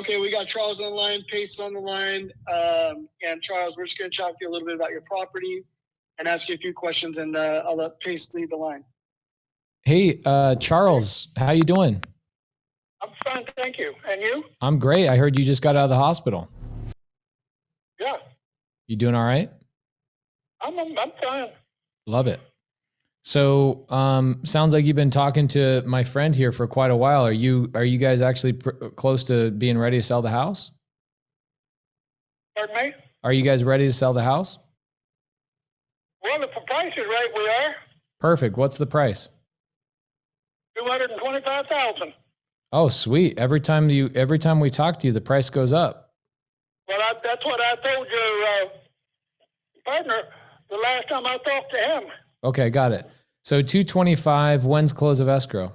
Okay, we got Charles on the line, Pace on the line. And Charles, we're just going to talk to you a little bit about your property and ask you a few questions, and I'll let Pace lead the line. Hey, Charles, how you doing? I'm fine, thank you. And you? I'm great. I heard you just got out of the hospital. Yeah. You doing all right? I'm fine. Love it. So, sounds like you've been talking to my friend here for quite a while. Are you guys actually close to being ready to sell the house? Pardon me? Are you guys ready to sell the house? Well, if the price is right, we are. Perfect. What's the price? $225,000. Oh, sweet. Every time we talk to you, the price goes up. Well, that's what I told your partner the last time I talked to him. Okay, got it. So 225. When's close of escrow?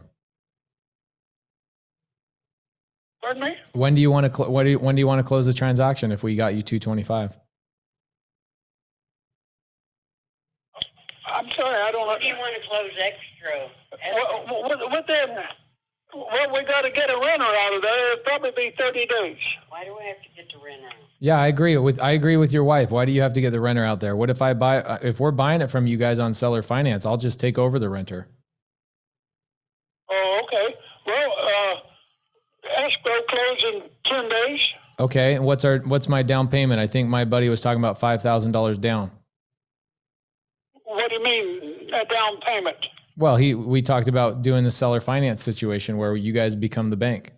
Pardon me? When do you want to when do you want to close the transaction if we got you 225? I'm sorry, I don't know. Do you want to close escrow? Well, we got to get a renter out of there. It'll probably be 30 days. Why do we have to get the renter out? Yeah, I agree with your wife. Why do you have to get the renter out there? What if if we're buying it from you guys on seller finance, I'll just take over the renter. Oh, okay. Well, escrow close in 10 days. Okay, and what's my down payment? I think my buddy was talking about $5,000 down. What do you mean, a down payment? Well, we talked about doing the seller finance situation where you guys become the bank.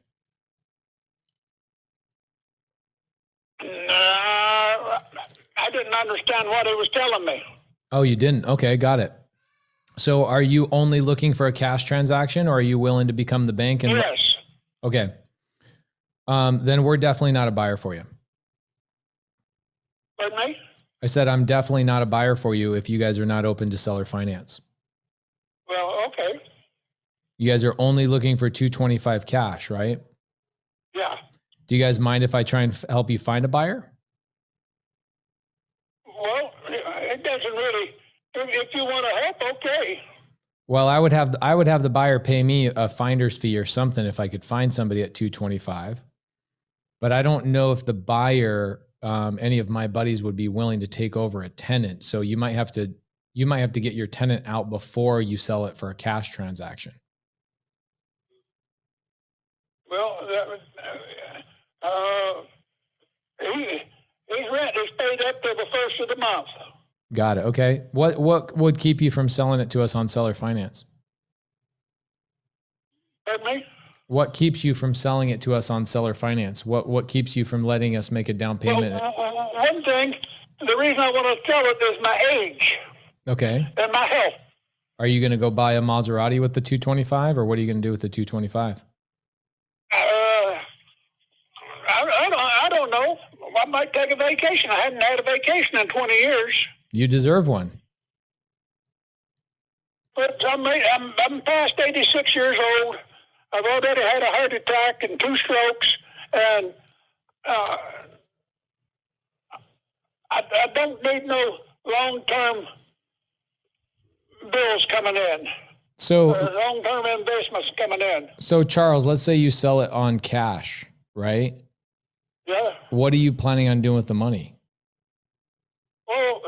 I didn't understand what he was telling me. Oh, you didn't? Okay, got it. So are you only looking for a cash transaction, or are you willing to become the bank? Yes. Okay. Then we're definitely not a buyer for you. Pardon me? I said I'm definitely not a buyer for you if you guys are not open to seller finance. Well, okay. You guys are only looking for 225 cash, right? Yeah. Do you guys mind if I try and help you find a buyer? Well, it doesn't really. If you want to help, okay. Well, I would have the buyer pay me a finder's fee or something if I could find somebody at 225. But I don't know if the buyer, any of my buddies, would be willing to take over a tenant. So you might have to get your tenant out before you sell it for a cash transaction. Well, his rent is paid up to the first of the month. Got it. Okay. What would keep you from selling it to us on seller finance? Pardon me? What keeps you from selling it to us on seller finance? What keeps you from letting us make a down payment? Well, one thing, the reason I want to sell it is my age. Okay. And my health. Are you going to go buy a Maserati with the 225, or what are you going to do with the 225? I don't know. I might take a vacation. I hadn't had a vacation in 20 years. You deserve one. But I'm past 86 years old. I've already had a heart attack and 2 strokes, and I don't need no long-term bills coming in. So long-term investments coming in. So Charles, let's say you sell it on cash, right? Yeah. What are you planning on doing with the money? Well,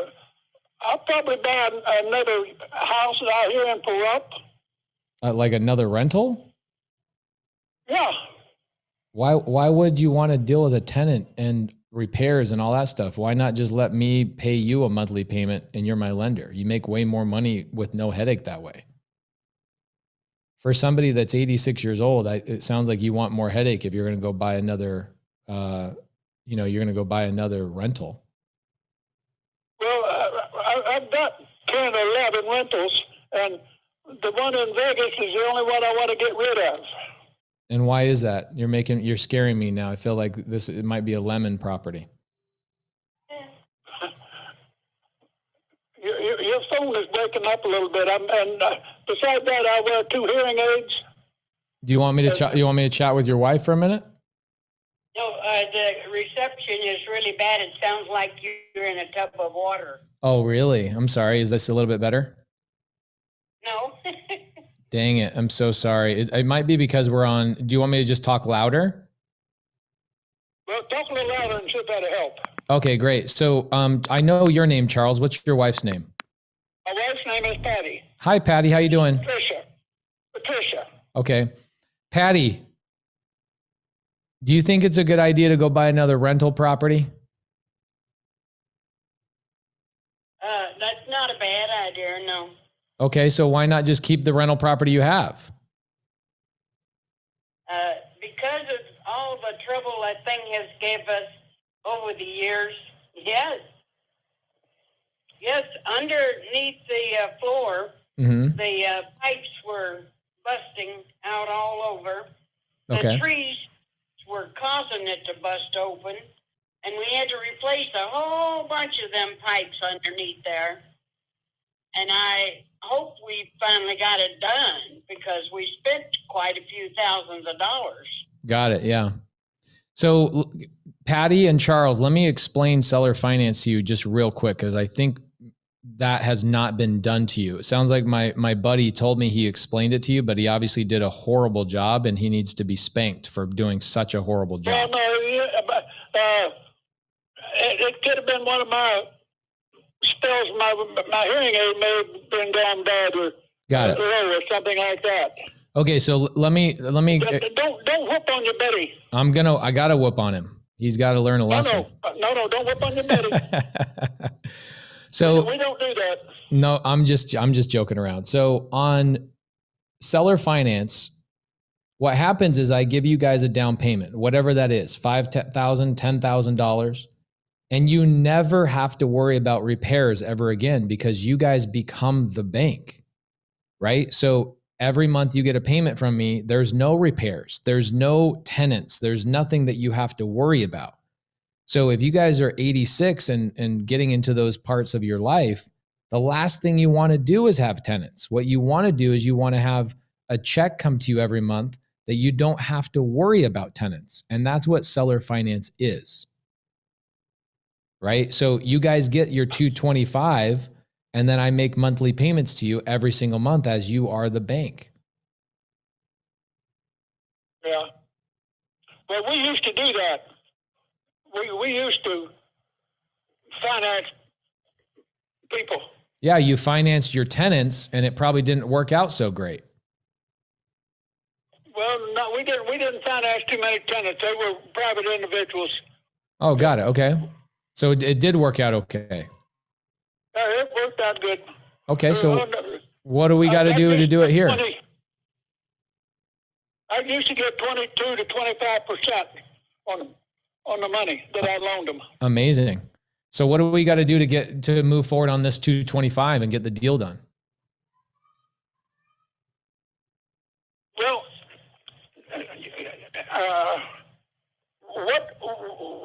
I'll probably buy another house out here in Pahrump. Like another rental? Yeah. Why would you want to deal with a tenant and repairs and all that stuff? Why not just let me pay you a monthly payment and you're my lender? You make way more money with no headache that way. For somebody that's 86 years old, it sounds like you want more headache if you're going to go buy another, you're going to go buy another rental. Well, I've got 10 or 11 rentals, and the one in Vegas is the only one I want to get rid of. And why is that? You're scaring me now. I feel like it might be a lemon property. Your phone is breaking up a little bit. And besides that, I wear 2 hearing aids. Do you want me to chat? You want me to chat with your wife for a minute? No, the reception is really bad. It sounds like you're in a tub of water. Oh, really? I'm sorry. Is this a little bit better? No. Dang it. I'm so sorry. It might be because we're on. Do you want me to just talk louder? Well, talk a little louder and see if that'll help. Okay, great. So I know your name, Charles. What's your wife's name? My wife's name is Patty. Hi, Patty. How you doing? Patricia. Okay. Patty, do you think it's a good idea to go buy another rental property? That's not a bad idea, no. Okay, so why not just keep the rental property you have? Because of all the trouble that thing has gave us over the years, yes. Yes, underneath the floor, the pipes were busting out all over. The trees were causing it to bust open, and we had to replace a whole bunch of them pipes underneath there. And I hope we finally got it done because we spent quite a few thousands of dollars. Got it. Yeah. So Patty and Charles, let me explain seller finance to you just real quick, because I think that has not been done to you. It sounds like my buddy told me he explained it to you, but he obviously did a horrible job and he needs to be spanked for doing such a horrible job. Well, no, it could have been one of my spells. My hearing aid may have been gone bad or something like that. Okay, so let me. Don't whoop on your buddy. I gotta whoop on him. He's got to learn a lesson. No, don't whoop on your buddy. So we don't do that. No, I'm just joking around. So on seller finance, what happens is I give you guys a down payment, whatever that is, $5,000, $10,000, and you never have to worry about repairs ever again because you guys become the bank, right? So every month you get a payment from me, there's no repairs, there's no tenants, there's nothing that you have to worry about. So if you guys are 86 and getting into those parts of your life, the last thing you want to do is have tenants. What you want to do is you want to have a check come to you every month that you don't have to worry about tenants. And that's what seller finance is, right? So you guys get your 225 and then I make monthly payments to you every single month as you are the bank. Yeah. Well, we used to do that. We used to finance people. Yeah, you financed your tenants and it probably didn't work out so great. Well, no, we didn't finance too many tenants. They were private individuals. Oh, got it. Okay. So it did work out okay. It worked out good. Okay, so what do we got to do it here? I used to get 22 to 25% on the money that I loaned them. Amazing. So what do we got to do to move forward on this 225 and get the deal done? Well,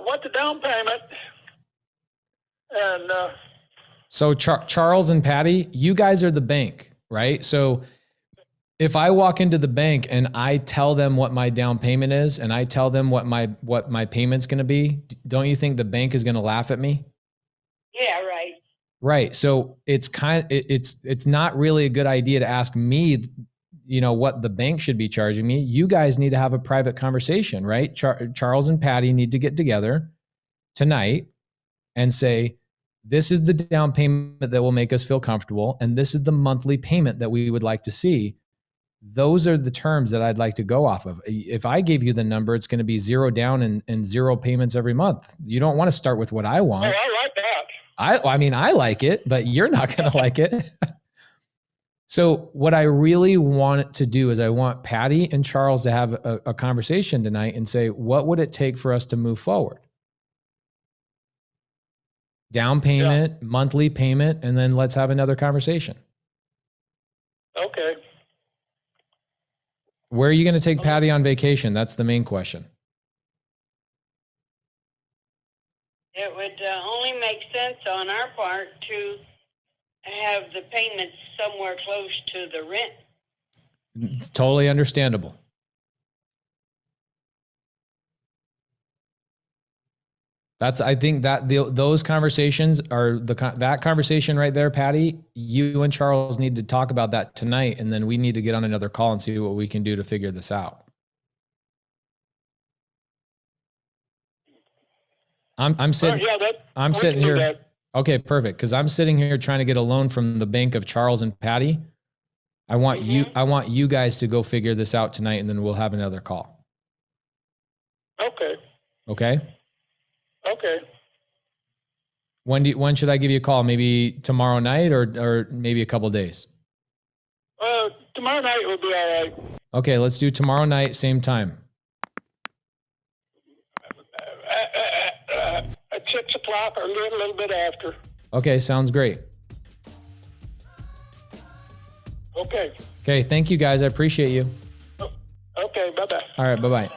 what the down payment and so Charles and Patty, you guys are the bank, right? So if I walk into the bank and I tell them what my down payment is and I tell them what my payment's going to be, don't you think the bank is going to laugh at me? Yeah, right. Right. So it's it's not really a good idea to ask me, what the bank should be charging me. You guys need to have a private conversation, right? Charles and Patty need to get together tonight and say, this is the down payment that will make us feel comfortable. And this is the monthly payment that we would like to see. Those are the terms that I'd like to go off of. If I gave you the number, it's going to be zero down and zero payments every month. You don't want to start with what I want. Oh, I like that. I like it, but you're not going to like it. So what I really want to do is I want Patty and Charles to have a conversation tonight and say, what would it take for us to move forward? Down payment, monthly payment, and then let's have another conversation. Okay. Where are you going to take Patty on vacation? That's the main question. It would only make sense on our part to have the payments somewhere close to the rent. It's totally understandable. I think that those conversations are that conversation right there, Patty. You and Charles need to talk about that tonight, and then we need to get on another call and see what we can do to figure this out. I'm sitting. I'm sitting here. That. Okay, perfect. Because I'm sitting here trying to get a loan from the bank of Charles and Patty. I want you guys to go figure this out tonight, and then we'll have another call. Okay. Okay. Okay. When should I give you a call? Maybe tomorrow night or maybe a couple days? Tomorrow night will be all right. Okay, let's do tomorrow night, same time. At 6 o'clock or a little bit after. Okay, sounds great. Okay. Okay, thank you guys. I appreciate you. Okay, bye-bye. All right, bye-bye.